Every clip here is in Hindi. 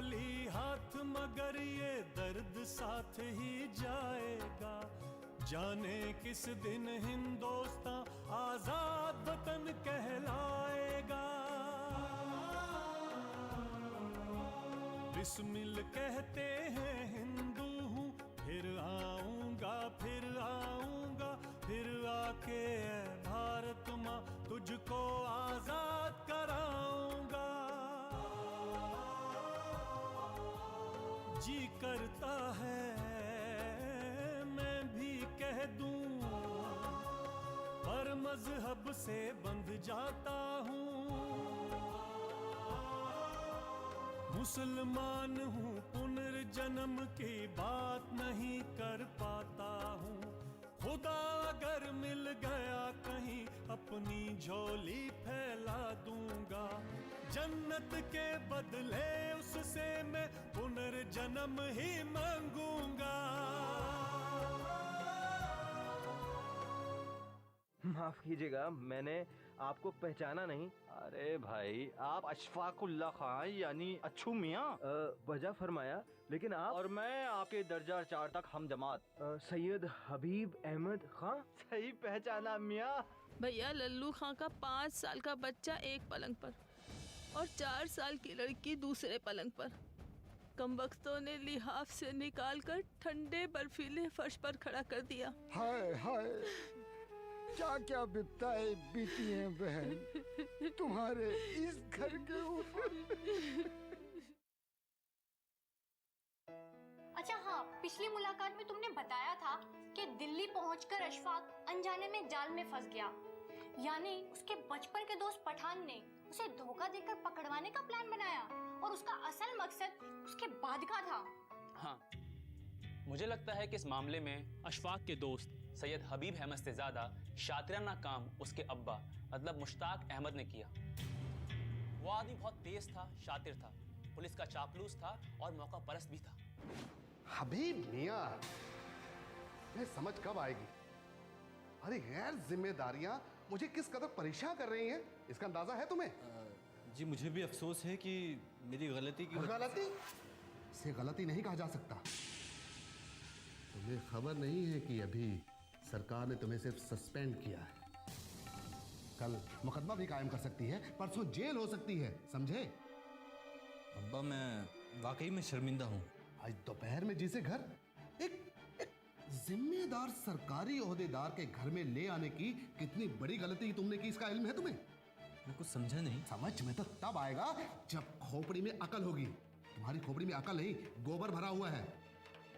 खाली हाथ मगर ये दर्द साथ ही जाएगा। जाने किस दिन हिंदुस्तान आजाद वतन कहलाएगा। बिस्मिल कहते हैं हिंदू हूँ, फिर आऊंगा फिर आऊंगा, फिर आके ऐ भारत माँ तुझको आजाद कराऊंगा। जी करता है मैं भी कह दूं, पर मजहब से बंध जाता हूँ। मुसलमान हूँ, पुनर्जन्म की बात नहीं कर पाता हूँ। खुदा अगर मिल गया कहीं अपनी झोली फैला दूंगा। जन्नत के बदले उससे मैं पुनर्जन्म ही मांगूंगा। माफ कीजिएगा, मैंने आपको पहचाना नहीं। अरे भाई, आप अशफाकुल्ला खान यानी अच्छू मियाँ? वजह फरमाया, लेकिन आप? और मैं आपके दर्जा 4 तक हम जमात सैयद हबीब अहमद खान। सही पहचाना मियाँ। भैया, लल्लू खां का 5 साल का बच्चा एक पलंग पर और 4 साल की लड़की दूसरे पलंग पर। कमबख्तों ने लिहाफ से निकालकर ठंडे बर्फीले फर्श पर खड़ा कर दिया। हाय हाय, क्या क्या बिपताएं बीती हैं बहन तुम्हारे इस घर के ऊपर। अच्छा हाँ, पिछली मुलाकात में तुमने बताया था कि दिल्ली पहुंचकर अशफाक अनजाने में जाल में फंस गया। यानी उसके बचपन के दोस्त पठान ने उसे धोखा देकर पकड़वाने का प्लान बनाया और उसका असल मकसद उसके बाद का था। हाँ, मुझे लगता है कि इस मामले में अशफाक के दोस्त सैयद हबीब अहमद से ज्यादा शातिराना काम उसके अब्बा मतलब मुश्ताक अहमद ने किया। वो आदमी बहुत तेज था, शातिर था, पुलिस का चापलूस था और मौका परस्त भी था। हबीब मियाँ, मैं समझ कब आएगी? अरे गैर जिम्मेदारियां मुझे किस कदर परेशान कर रही हैं, इसका अंदाजा है तुम्हें? जी मुझे भी अफसोस है कि मेरी गलती की गलती? इसे गलती नहीं कहा जा सकता। तुम्हें खबर नहीं है कि अभी सरकार ने तुम्हें सिर्फ सस्पेंड किया है। कल मुकदमा भी कायम कर सकती है, परसों जेल हो सकती है, समझे? अब्बा, मैं वाकई में शर्मिंदा हूँ। आज दोपहर में जिसे घर एक जिम्मेदार सरकारी ओहदेदार के घर में ले आने की कितनी बड़ी गलती तुमने की, इसका इल्म है तुम्हें? मैं कुछ समझा नहीं। समझ में तो तब आएगा जब खोपड़ी में अकल होगी। तुम्हारी खोपड़ी में अकल नहीं, गोबर भरा हुआ है।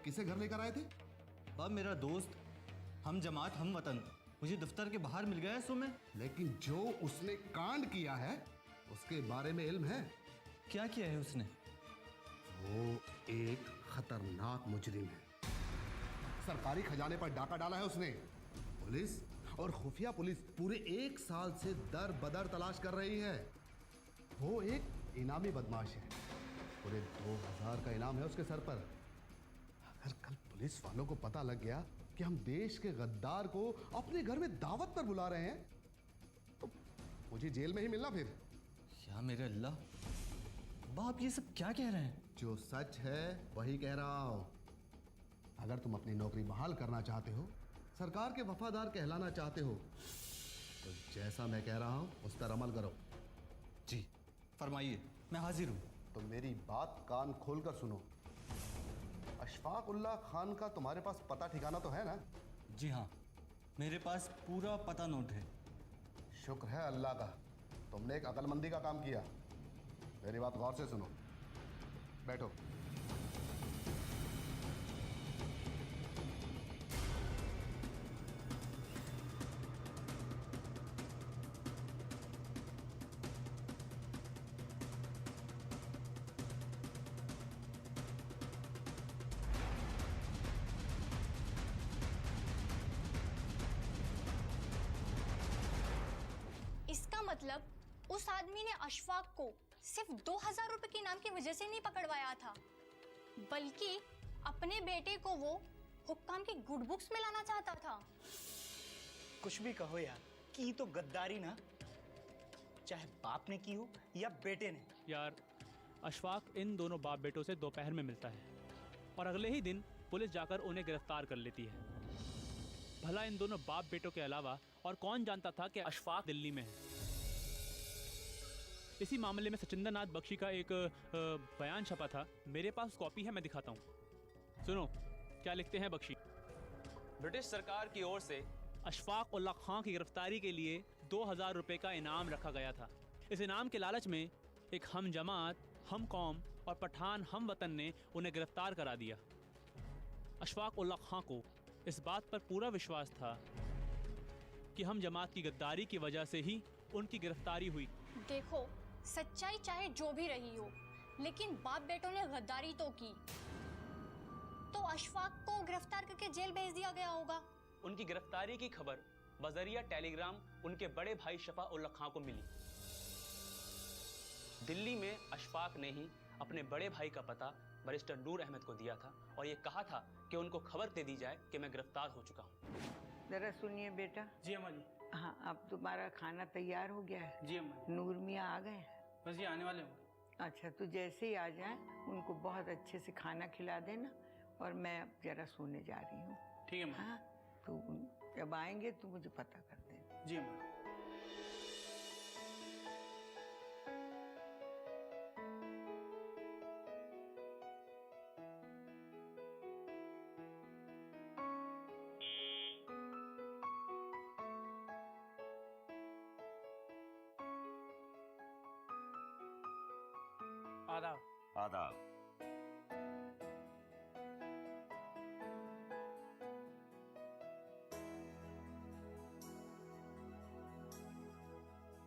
किसे घर लेकर आए थे? अब मेरा दोस्त हम जमात हम वतन मुझे दफ्तर के बाहर मिल गया सुबह। लेकिन जो उसने कांड किया है उसके बारे में इल्म है? क्या किया है उसने? वो एक खतरनाक मुजरिम है। सरकारी खजाने पर डाका डाला है उसने। पुलिस और खुफिया पुलिस पूरे 1 साल से दर बदर तलाश कर रही है। वो एक इनामी बदमाश है, पूरे 2000 का इनाम है उसके सर पर। अगर कल पुलिस वालों को पता लग गया कि हम देश के गद्दार को अपने घर में दावत पर बुला रहे हैं तो मुझे जेल में ही मिलना फिर। क्या मेरे अल्लाह, बाप ये सब क्या कह रहे हैं? जो सच है वही कह रहा हूं। अगर तुम अपनी नौकरी बहाल करना चाहते हो, सरकार के वफादार कहलाना चाहते हो, तो जैसा मैं कह रहा हूं उस पर अमल करो। जी फरमाइए, मैं हाजिर हूं। तो मेरी बात कान खोलकर सुनो। अशफाक उल्लाह खान का तुम्हारे पास पता ठिकाना तो है ना? जी हाँ, मेरे पास पूरा पता नोट है। शुक्र है अल्लाह का, तुमने एक अक्लमंदी का काम किया। मेरी बात गौर से सुनो, बैठो। इसका मतलब उस आदमी ने अशफाक को सिर्फ 2000 रुपए के इनाम की वजह से नहीं पकड़वाया था, बल्कि अपने बेटे को वो हुक्काम की गुड बुक्स में लाना चाहता था। कुछ भी कहो यार, की तो गद्दारी ना, चाहे बाप ने की हो या बेटे ने। यार अशफाक इन दोनों बाप बेटों से दोपहर में मिलता है और अगले ही दिन पुलिस जाकर उन्हें गिरफ्तार कर लेती है। भला इन दोनों बाप बेटों के अलावा और कौन जानता था कि अशफाक दिल्ली में है। इसी मामले में सचिंदर नाथ बख्शी का एक बयान छपा था, मेरे पास कॉपी है, मैं दिखाता हूँ। सुनो क्या लिखते हैं बख्शी। ब्रिटिश सरकार की ओर से अशफाक उल्ला खां की गिरफ्तारी के लिए 2000 रुपये का इनाम रखा गया था। इस इनाम के लालच में एक हम जमात, हम कौम और पठान हम वतन ने उन्हें गिरफ्तार करा दिया। अशफाक उल्ला खां को इस बात पर पूरा विश्वास था कि हम जमात की गद्दारी की वजह से ही उनकी गिरफ्तारी हुई। देखो, सच्चाई चाहे जो भी रही हो, लेकिन बाप बेटों ने गद्दारी तो की, तो अशफाक को गिरफ्तार करके जेल भेज दिया गया होगा। उनकी गिरफ्तारी की खबर बजरिया टेलीग्राम उनके बड़े भाई शफा उल्ला खां को मिली। दिल्ली में अशफाक ने ही अपने बड़े भाई का पता बैरिस्टर नूर अहमद को दिया था और ये कहा था कि उनको खबर दे दी जाए कि मैं गिरफ्तार हो चुका हूँ। जरा सुनिए बेटा। जी अम्मा जी। हाँ, अब तुम्हारा खाना तैयार हो गया है? जी अम्मा। नूर मियाँ आ गए? बस ये आने वाले होंगे। अच्छा, तो जैसे ही आ जाए उनको बहुत अच्छे से खाना खिला देना और मैं अब जरा सोने जा रही हूँ। ठीक है माँ। हाँ, तो जब आएंगे तो मुझे पता कर देना। जी अम्मा। आदाब। आदाब।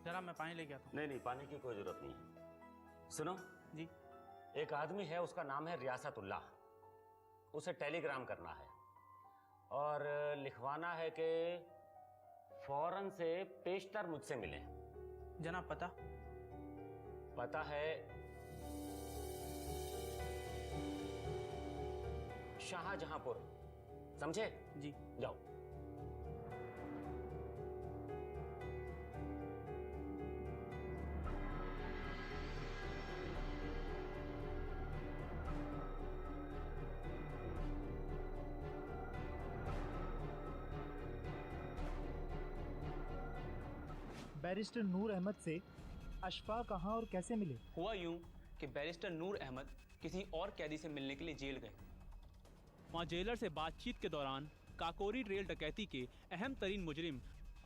जरा मैं पानी लेके आता हूँ। नहीं, पानी की कोई जरूरत नहीं है। सुनो जी। एक आदमी है, उसका नाम है रियासतुल्लाह। उसे टेलीग्राम करना है और लिखवाना है कि फौरन से पेशतर मुझसे मिलें। जनाब पता है शाहजहांपुर, समझे? जी। जाओ। बैरिस्टर नूर अहमद से अशफाक कहाँ और कैसे मिले? हुआ यूं कि बैरिस्टर नूर अहमद किसी और कैदी से मिलने के लिए जेल गए। वहाँ जेलर से बातचीत के दौरान काकोरी रेल डकैती के अहम तरीन मुजरिम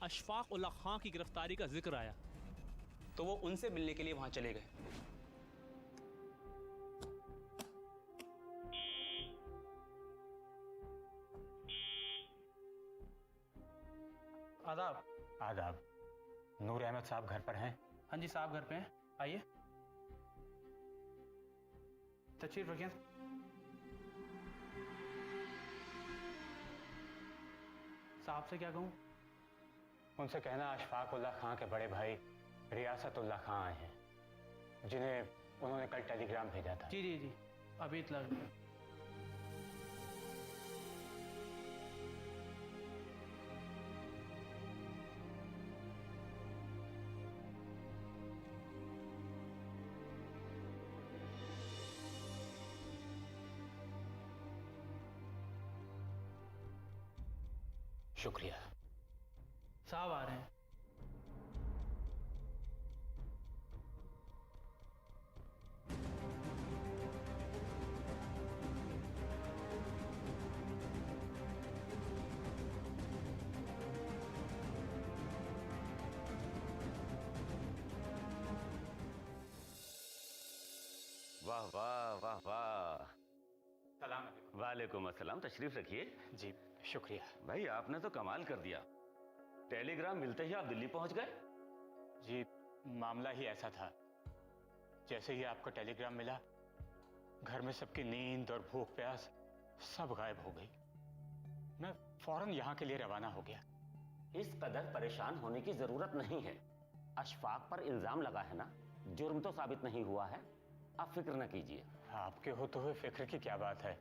अशफाक उल्ला खां की गिरफ्तारी का जिक्र आया, तो वो उनसे मिलने के लिए वहाँ चले गए। आदाब। आदाब। नूर अहमद साहब घर पर हैं? हाँ जी साहब घर पे हैं, आइए तशरीफ रखिए। साहब से क्या कहूँ? उनसे कहना अशफाक उल्ला खां के बड़े भाई रियासतुल्लाह खां आए हैं, जिन्हें उन्होंने कल टेलीग्राम भेजा था। जी जी जी, अभी इतला। शुक्रिया। साहब आ रहे हैं। वाह वाह वाह वाह। सलाम। वालेकुम अस्सलाम, तशरीफ रखिए। जी शुक्रिया। भाई आपने तो कमाल कर दिया, टेलीग्राम मिलते ही आप दिल्ली पहुंच गए। जी मामला ही ऐसा था, जैसे ही आपका टेलीग्राम मिला घर में सबकी नींद और भूख प्यास सब गायब हो गई। मैं फौरन यहाँ के लिए रवाना हो गया। इस कदर परेशान होने की जरूरत नहीं है। अशफाक पर इल्जाम लगा है ना, जुर्म तो साबित नहीं हुआ है, आप फिक्र न कीजिए। आपके होते हुए फिक्र की क्या बात है?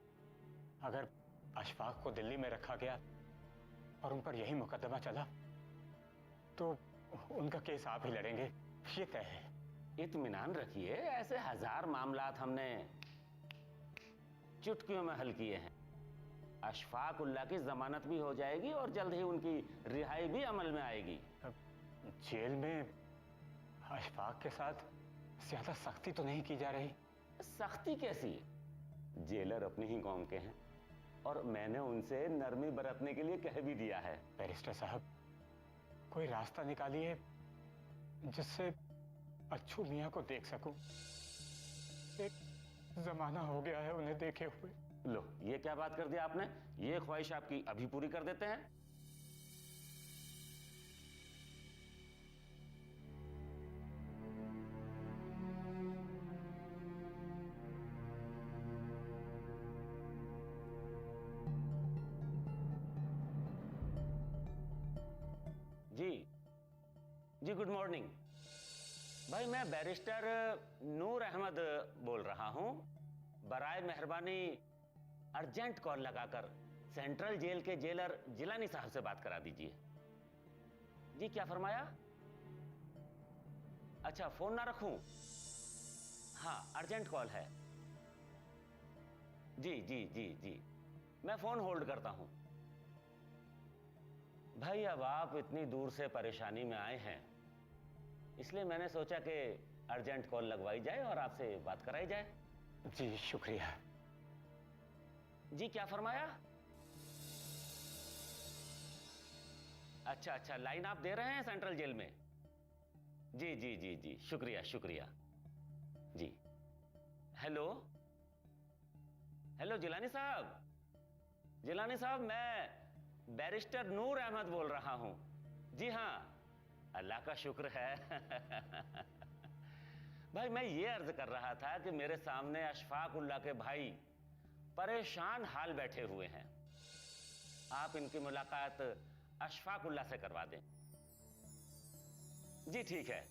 अगर अशफाक को दिल्ली में रखा गया और उन पर यही मुकदमा चला तो उनका केस आप ही लड़ेंगे, ये तय है। इत्मीनान रखिए, ऐसे हजार मामलात हमने चुटकियों में हल किए हैं। अशफाक उल्लाह की जमानत भी हो जाएगी और जल्द ही उनकी रिहाई भी अमल में आएगी। जेल में अशफाक के साथ ज्यादा सख्ती तो नहीं की जा रही? सख्ती कैसी? जेलर अपनी ही कौम के हैं और मैंने उनसे नरमी बरतने के लिए कह भी दिया है। बैरिस्टर साहब, कोई रास्ता निकालिए जिससे अच्छू मियाँ को देख सकूं। एक जमाना हो गया है उन्हें देखे हुए। लो, ये क्या बात कर दिया आपने? ये ख्वाहिश आपकी अभी पूरी कर देते हैं। जी गुड मॉर्निंग भाई, मैं बैरिस्टर नूर अहमद बोल रहा हूं। बराए मेहरबानी अर्जेंट कॉल लगाकर सेंट्रल जेल के जेलर जिलानी साहब से बात करा दीजिए। जी क्या फरमाया? अच्छा, फोन ना रखूं? हाँ, अर्जेंट कॉल है। जी जी जी जी, मैं फोन होल्ड करता हूं। भाई, अब आप इतनी दूर से परेशानी में आए हैं, इसलिए मैंने सोचा कि अर्जेंट कॉल लगवाई जाए और आपसे बात कराई जाए। जी शुक्रिया। जी क्या फरमाया? अच्छा अच्छा, लाइन आप दे रहे हैं सेंट्रल जेल में? जी जी जी जी, शुक्रिया शुक्रिया जी। हेलो हेलो जिलानी साहब, जिलानी साहब, मैं बैरिस्टर नूर अहमद बोल रहा हूं। जी हाँ, अल्लाह का शुक्र है। भाई, मैं ये अर्ज कर रहा था कि मेरे सामने अशफाक उल्लाह के भाई परेशान हाल बैठे हुए हैं। आप इनकी मुलाकात अशफाक उल्लाह से करवा दें। जी ठीक है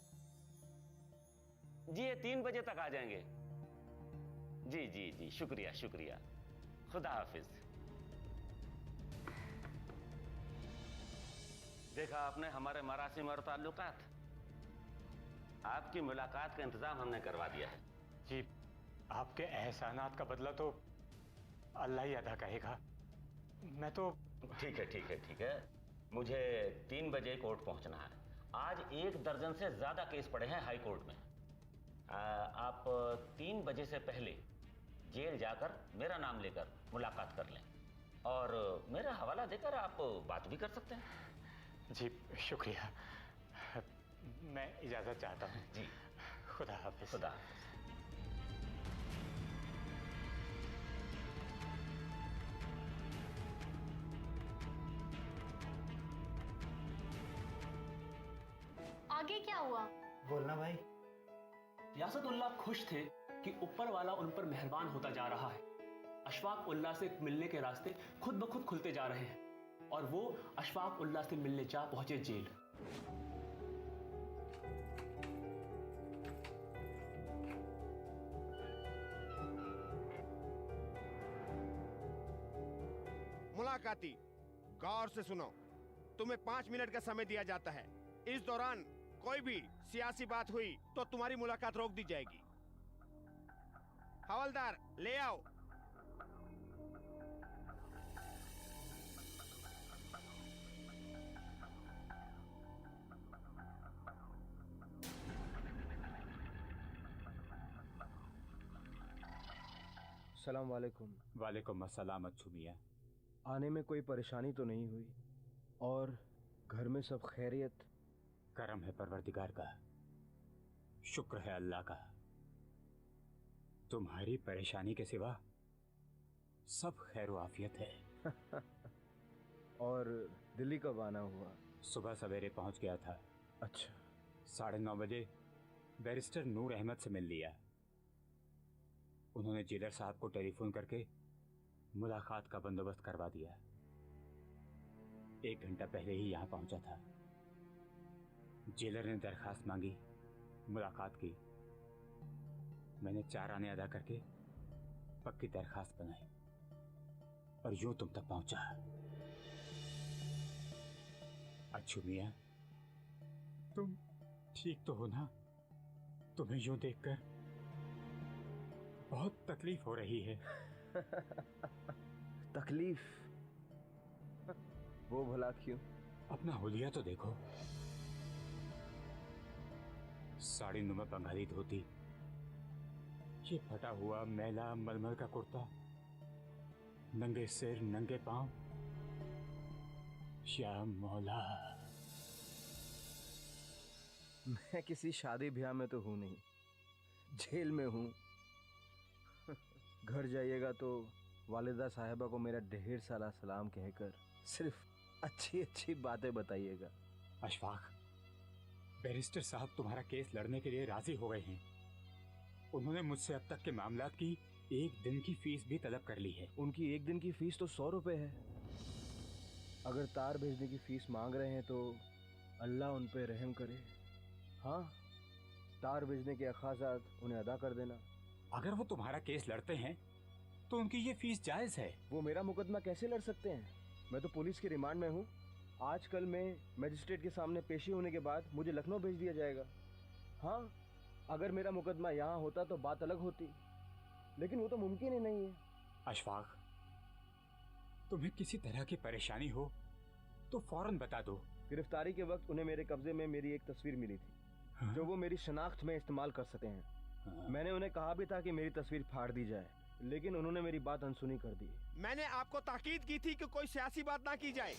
जी, ये 3 बजे तक आ जाएंगे। जी जी जी, शुक्रिया शुक्रिया, खुदा हाफिज। देखा आपने हमारे मरासिम और ताल्लुकात। आपकी मुलाकात का इंतजाम हमने करवा दिया है। जी, आपके एहसानात का बदला तो अल्लाह ही अदा करेगा। मैं तो ठीक है ठीक है ठीक है, मुझे 3 बजे कोर्ट पहुंचना है। आज 1 दर्जन से ज्यादा केस पड़े हैं हाई कोर्ट में। आप 3 बजे से पहले जेल जाकर मेरा नाम लेकर मुलाकात कर लें और मेरा हवाला देकर आप बात भी कर सकते हैं। जी शुक्रिया, मैं इजाजत चाहता हूँ। जी, खुदा हाफिज। खुदा हाफिज। आगे क्या हुआ? बोलना भाई। रियासत उल्लाह खुश थे कि ऊपर वाला उन पर मेहरबान होता जा रहा है। अशफाक उल्लाह से मिलने के रास्ते खुद ब खुद खुलते जा रहे हैं और वो अशफाक उल्लाह से मिलने जा पहुंचे जेल। मुलाकाती, गौर से सुनो। तुम्हें 5 मिनट का समय दिया जाता है। इस दौरान कोई भी सियासी बात हुई तो तुम्हारी मुलाकात रोक दी जाएगी। हवलदार, ले आओ। सलाम वालेकुम। वालेकुम अस्सलाम अच्छू मियाँ। आने में कोई परेशानी तो नहीं हुई और घर में सब खैरियत? करम है परवरदिगार का, शुक्र है अल्लाह का। तुम्हारी परेशानी के सिवा सब खैर आफियत है। और दिल्ली कब आना हुआ? सुबह सवेरे पहुंच गया था। अच्छा। 9:30 बजे बैरिस्टर नूर अहमद से मिल लिया। उन्होंने जेलर साहब को टेलीफोन करके मुलाकात का बंदोबस्त करवा दिया। 1 घंटा पहले ही यहाँ पहुंचा था। जेलर ने दरखास्त मांगी, मुलाकात की। मैंने 4 आने अदा करके पक्की दरखास्त बनाई और यूं तुम तक पहुंचा। अच्छू मियाँ, तुम ठीक तो हो ना? तुम्हें यूं देखकर बहुत तकलीफ हो रही है। तकलीफ? वो भला क्यों? अपना हुलिया तो देखो, साड़ी नुमा बंगाली धोती, ये फटा हुआ मैला मलमल का कुर्ता, नंगे सिर नंगे पांव। या मौला, मैं किसी शादी ब्याह में तो हूं नहीं, जेल में हूं। घर जाइएगा तो वालिदा साहिबा को मेरा ढेर सारा सलाम कहकर सिर्फ अच्छी अच्छी बातें बताइएगा। अशफाक, बैरिस्टर साहब तुम्हारा केस लड़ने के लिए राजी हो गए हैं। उन्होंने मुझसे अब तक के मामलात की 1 दिन की फीस भी तलब कर ली है। उनकी 1 दिन की फीस तो 100 रुपए है। अगर तार भेजने की फीस मांग रहे हैं तो अल्लाह उन पे रहम करे। हाँ, तार भेजने के अखराजात उन्हें अदा कर देना। अगर वो तुम्हारा केस लड़ते हैं तो उनकी ये फीस जायज है। वो मेरा मुकदमा कैसे लड़ सकते हैं? मैं तो पुलिस के रिमांड में हूँ। आजकल मैं मजिस्ट्रेट के सामने पेशी होने के बाद मुझे लखनऊ भेज दिया जाएगा। हाँ, अगर मेरा मुकदमा यहाँ होता तो बात अलग होती, लेकिन वो तो मुमकिन ही नहीं है। अशफाक, तुम्हें किसी तरह की परेशानी हो तो फौरन बता दो। गिरफ्तारी के वक्त उन्हें मेरे कब्जे में मेरी एक तस्वीर मिली थी, जो वो मेरी शनाख्त में इस्तेमाल कर सकते हैं। मैंने उन्हें कहा भी था कि मेरी तस्वीर फाड़ दी जाए, लेकिन उन्होंने मेरी बात अनसुनी कर दी। मैंने आपको ताकीद की थी कि कोई सियासी बात ना की जाए।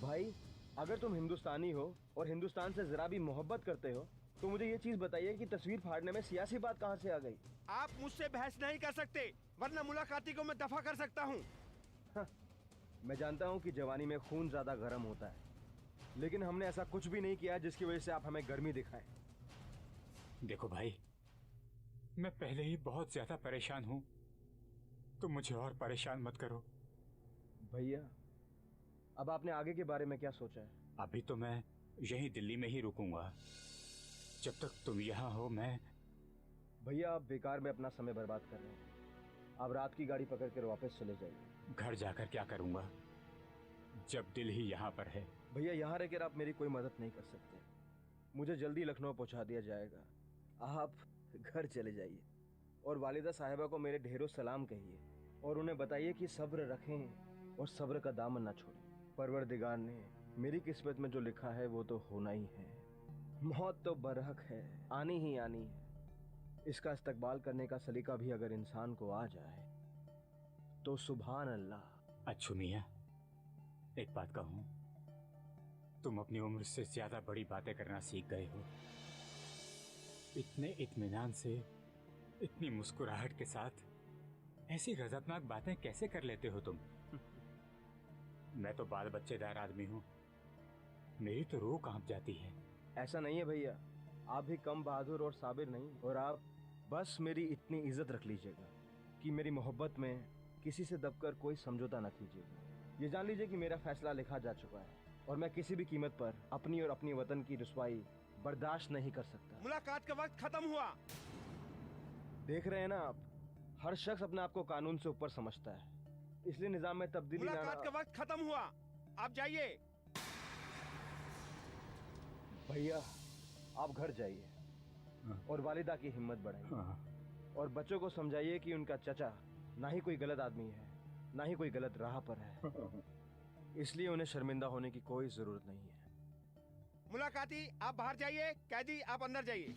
भाई, अगर तुम हिंदुस्तानी हो और हिंदुस्तान से जरा भी मोहब्बत करते हो तो मुझे ये चीज बताइए कि तस्वीर फाड़ने में सियासी बात कहाँ से आ गई? आप मुझसे बहस नहीं कर सकते, वरना मुलाकाती को मैं दफा कर सकता हूँ। मैं जानता हूँ कि जवानी में खून ज्यादा गर्म होता है, लेकिन हमने ऐसा कुछ भी नहीं किया जिसकी वजह से आप हमें गर्मी दिखाएं। देखो भाई, मैं पहले ही बहुत ज्यादा परेशान हूँ, तो मुझे और परेशान मत करो। भैया, अब आपने आगे के बारे में क्या सोचा है? अभी तो मैं यहीं दिल्ली में ही रुकूंगा, जब तक तुम यहाँ हो। मैं भैया, आप बेकार में अपना समय बर्बाद कर रहे हैं। आप रात की गाड़ी पकड़ कर वापस चले जाइए। घर जाकर क्या करूंगा जब दिल ही यहाँ पर है? भैया, यहाँ रहकर आप मेरी कोई मदद नहीं कर सकते। मुझे जल्दी लखनऊ पहुँचा दिया जाएगा। आप घर चले जाइए और वालिदा साहिबा को मेरे ढेरों सलाम कहिए और उन्हें बताइए कि सब्र रखें और सब्र का दामन ना छोड़ें। परवरदिगार ने मेरी किस्मत में जो लिखा है वो तो होना ही है। मौत तो बरहक है, आनी ही आनी है। इसका इस्तकबाल करने का सलीका भी अगर इंसान को आ जाए तो सुभान अल्लाह। अच्छू मियाँ, एक बात कहूँ, तुम अपनी उम्र से ज्यादा बड़ी बातें करना सीख गए हो। इतने इत्मीनान से, इतनी मुस्कुराहट के साथ ऐसी गजबनाक बातें कैसे कर लेते हो तुम? मैं तो बाल बच्चेदार आदमी हूँ, मेरी तो रूह कांप जाती है। ऐसा नहीं है भैया, आप भी कम बहादुर और साबिर नहीं। और आप बस मेरी इतनी इज्जत रख लीजिएगा कि मेरी मोहब्बत में किसी से दबकर कोई समझौता न कीजिएगा। ये जान लीजिए कि मेरा फैसला लिखा जा चुका है और मैं किसी भी कीमत पर अपनी और अपनी वतन की रुसवाई बर्दाश्त नहीं कर सकता। मुलाकात का वक्त खत्म हुआ। देख रहे हैं ना आप, हर शख्स अपने आप को कानून से ऊपर समझता है, इसलिए निजाम में तब्दीली मुलाकात का वक्त खत्म हुआ, आप जाइए। भैया, आप घर जाइए और वालिदा की हिम्मत बढ़ाइए और बच्चों को समझाइए कि उनका चचा ना ही कोई गलत आदमी है, ना ही कोई गलत राह पर है, इसलिए उन्हें शर्मिंदा होने की कोई जरूरत नहीं है। मुलाकाती, आप बाहर जाइए, कैदी आप अंदर जाइए।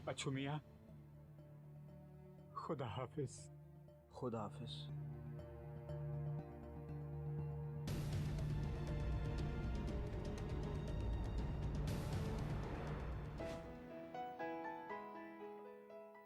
अच्छू मियाँ, खुदा हाफिज। खुदा हाफिज।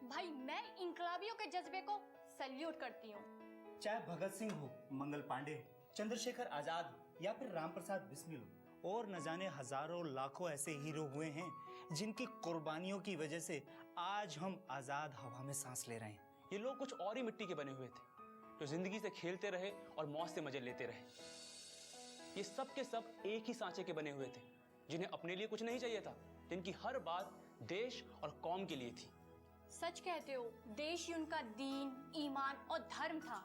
भाई, मैं इंकलाबियों के जज्बे को सैल्यूट करती हूँ। चाहे भगत सिंह हो, मंगल पांडे, चंद्रशेखर आजाद या फिर राम प्रसाद बिस्मिल और न जाने हजारों लाखों ऐसे हीरो हुए हैं जिनकी कुर्बानियों की वजह से आज हम आजाद हवा में सांस ले रहे हैं। ये लोग कुछ और ही मिट्टी के बने हुए थे, जो जिंदगी से खेलते रहे और मौत से मजे लेते रहे। ये सब के सब एक ही सांचे के बने हुए थे, जिन्हें अपने लिए कुछ नहीं चाहिए था, जिनकी हर बात देश और कौम के लिए थी। सच कहते हो, देश ही उनका दीन, ईमान और धर्म था।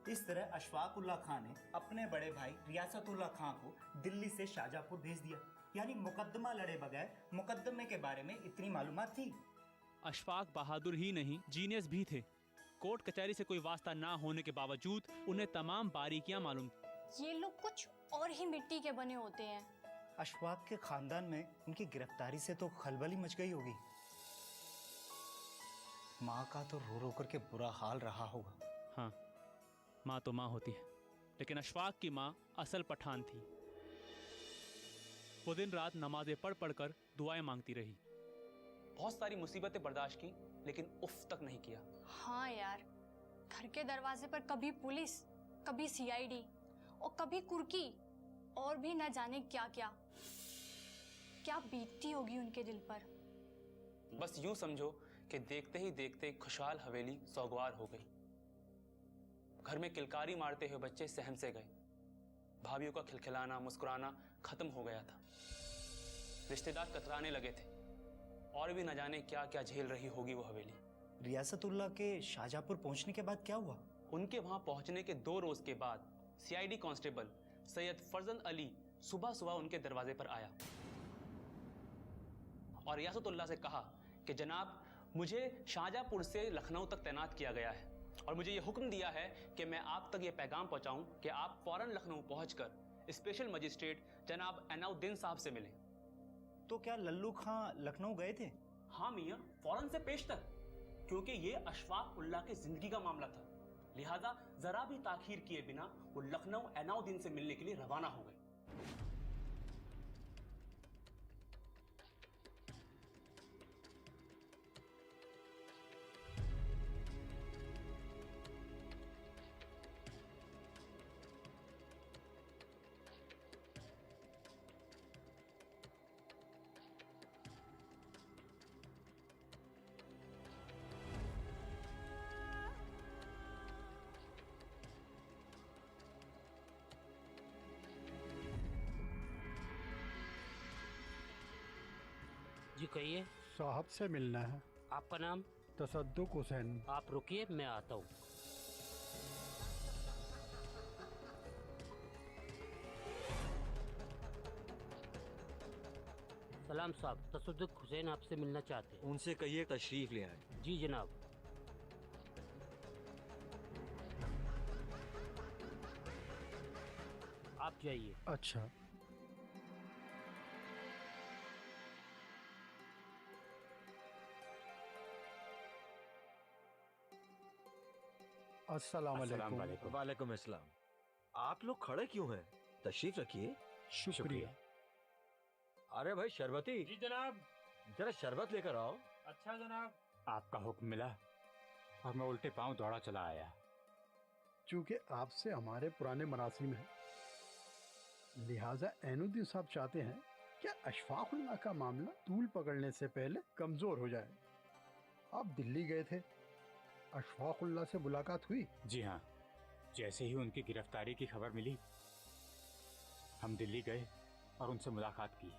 इस तरह अशफाक उल्लाह खान ने अपने बड़े भाई रियासतुल्लाह खान को दिल्ली से शाहजहांपुर भेज दिया यानी मुकदमा लड़े बगैर मुकदमे के बारे में इतनी मालूमात थी। अशफाक बहादुर ही नहीं, जीनियस भी थे। कोर्ट कचहरी से कोई वास्ता ना होने के बावजूद उन्हें तमाम बारीकियां मालूम थी। ये लोग कुछ और ही मिट्टी के बने होते हैं। अशफाक के खानदान में उनकी गिरफ्तारी से तो खलबल ही मच गई होगी। माँ का तो रो रो करके बुरा हाल रहा होगा। हाँ, माँ तो माँ होती है, लेकिन अशफाक की माँ असल पठान थी। वो दिन रात नमाजें पढ़ पढ़ कर दुआएं मांगती रही। बहुत सारी मुसीबतें बर्दाश्त की, लेकिन उफ तक नहीं किया। हाँ यार, घर के दरवाजे पर कभी पुलिस, कभी सीआईडी और कभी कुर्की और भी न जाने क्या क्या बीतती होगी उनके दिल पर। बस यूं समझो कि देखते ही देखते खुशहाल हवेली सौगवार हो गई। घर में किलकारी मारते हुए बच्चे सहम से गए। भाभीयों का खिलखिलाना, मुस्कुराना खत्म हो गया था। रिश्तेदार कतराने लगे थे और भी न जाने क्या क्या झेल रही होगी वो हवेली। रियासतुल्लाह के शाहजहांपुर पहुंचने के बाद क्या हुआ? उनके वहां पहुंचने के 2 रोज के बाद सीआईडी कांस्टेबल सैयद फजल अली सुबह सुबह उनके दरवाजे पर आया और रियासतुल्लाह से कहा कि जनाब, मुझे शाहजहांपुर से लखनऊ तक तैनात किया गया है और मुझे ये हुक्म दिया है कि मैं आप तक ये पैगाम पहुंचाऊं कि आप फौरन लखनऊ पहुंचकर स्पेशल मजिस्ट्रेट जनाब एनाउद्दीन साहब से मिलें। तो क्या लल्लू खां लखनऊ गए थे? हाँ मियाँ, फौरन से पेश तक, क्योंकि ये अशफाक उल्लाह की जिंदगी का मामला था। लिहाजा जरा भी ताखीर किए बिना वो लखनऊ एनाउद्दीन से मिलने के लिए रवाना हो गए। जी कहिए। साहब से मिलना है। आपका नाम? तसद्दुक हुसैन। आप रुकिए, मैं आता हूँ। सलाम साहब, तसद्दुक हुसैन आपसे मिलना चाहते हैं। उनसे कहिए तशरीफ ले आए। जी जनाब। आप जाइए। अच्छा। अस्सलाम वालेकुम। वालेकुम अस्सलाम। आप लोग खड़े क्यों हैं? तशरीफ रखिए। शुक्रिया। अरे भाई शरबती। जी जनाब। जरा शरबत लेकर आओ। अच्छा जनाब। आपका हुक्म मिला और मैं उल्टे पांव दौड़ा चला आया। चूंकि आपसे हमारे पुराने मरासिम हैं, लिहाजा एनुद्दीन साहब चाहते हैं कि अशफाकुल्लाह का मामला तूल पकड़ने से पहले कमजोर हो जाए। आप दिल्ली गए थे, अशफाकुल्लाह से मुलाकात हुई? जी हाँ, जैसे ही उनकी गिरफ्तारी की खबर मिली हम दिल्ली गए और उनसे मुलाकात की।